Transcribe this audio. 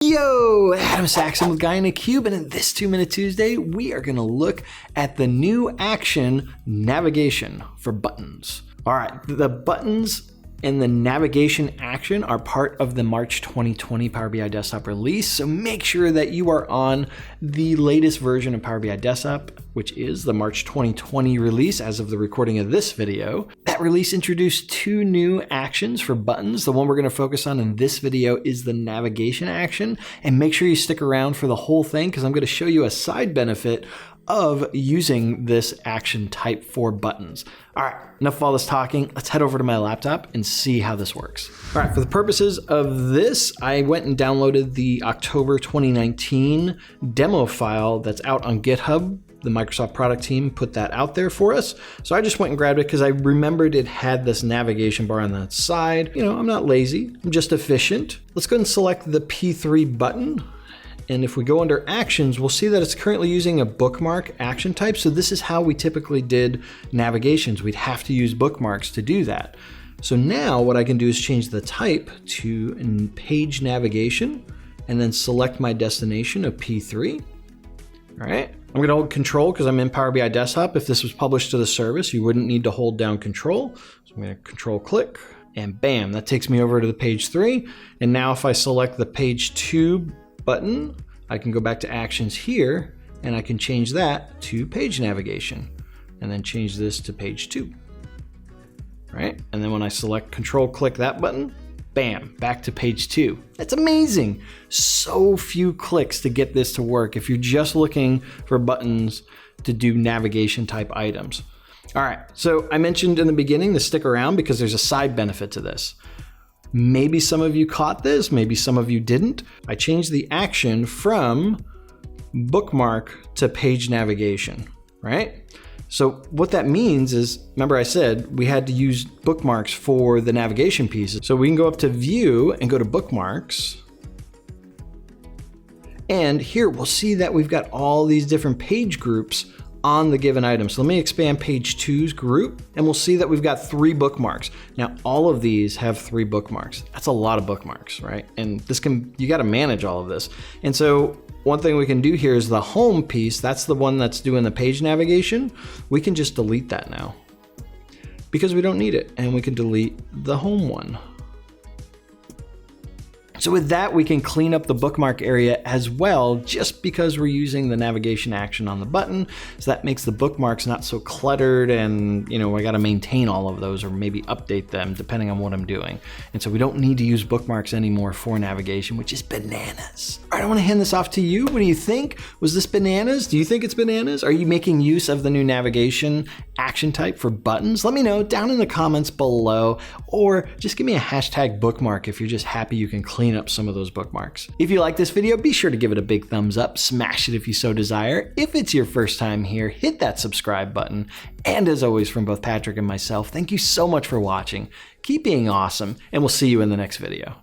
Yo, Adam Saxon with Guy in a Cube, and in this 2-Minute Tuesday, we are going to look at the new action navigation for buttons. All right, the buttons and the navigation action are part of the March 2020 Power BI Desktop release, so make sure that you are on the latest version of Power BI Desktop, which is the March 2020 release as of the recording of this video. That release introduced 2 new actions for buttons. The one we're going to focus on in this video is the navigation action, and make sure you stick around for the whole thing because I'm going to show you a side benefit of using this action type for buttons. All right, enough of all this talking. Let's head over to my laptop and see how this works. All right, for the purposes of this, I went and downloaded the October 2019 demo file that's out on GitHub. The Microsoft product team put that out there for us. So I just went and grabbed it because I remembered it had this navigation bar on the side. You know, I'm not lazy, I'm just efficient. Let's go and select the P3 button. And if we go under actions, we'll see that it's currently using a bookmark action type. So this is how we typically did navigations. We'd have to use bookmarks to do that. So now what I can do is change the type to page navigation and then select my destination of P3. All right, I'm gonna hold Control because I'm in Power BI Desktop. If this was published to the service, you wouldn't need to hold down Control. So I'm gonna Control click and bam, that takes me over to the page 3. And now if I select the page 2 button, I can go back to actions here and I can change that to page navigation and then change this to page 2. Right? And then when I select Control click that button, bam, back to page 2. That's amazing. So few clicks to get this to work if you're just looking for buttons to do navigation type items. All right, so I mentioned in the beginning to stick around because there's a side benefit to this. Maybe some of you caught this, maybe some of you didn't. I changed the action from bookmark to page navigation, right? So what that means is, remember I said we had to use bookmarks for the navigation pieces. So we can go up to View and go to Bookmarks. And here we'll see that we've got all these different page groups on the given item. So let me expand page 2's group and we'll see that we've got 3 bookmarks. Now all of these have 3 bookmarks. That's a lot of bookmarks, right? And you got to manage all of this. And so one thing we can do here is the home piece. That's the one that's doing the page navigation. We can just delete that now because we don't need it, and we can delete the home one. So with that, we can clean up the bookmark area as well, just because we're using the navigation action on the button. So that makes the bookmarks not so cluttered, and I got to maintain all of those or maybe update them depending on what I'm doing. And so we don't need to use bookmarks anymore for navigation, which is bananas. All right, I want to hand this off to you. What do you think? Was this bananas? Do you think it's bananas? Are you making use of the new navigation action type for buttons? Let me know down in the comments below, or just give me a hashtag bookmark if you're just happy you can clean up some of those bookmarks. If you like this video, be sure to give it a big thumbs up, smash it if you so desire. If it's your first time here, hit that subscribe button. And as always, from both Patrick and myself, thank you so much for watching. Keep being awesome, and we'll see you in the next video.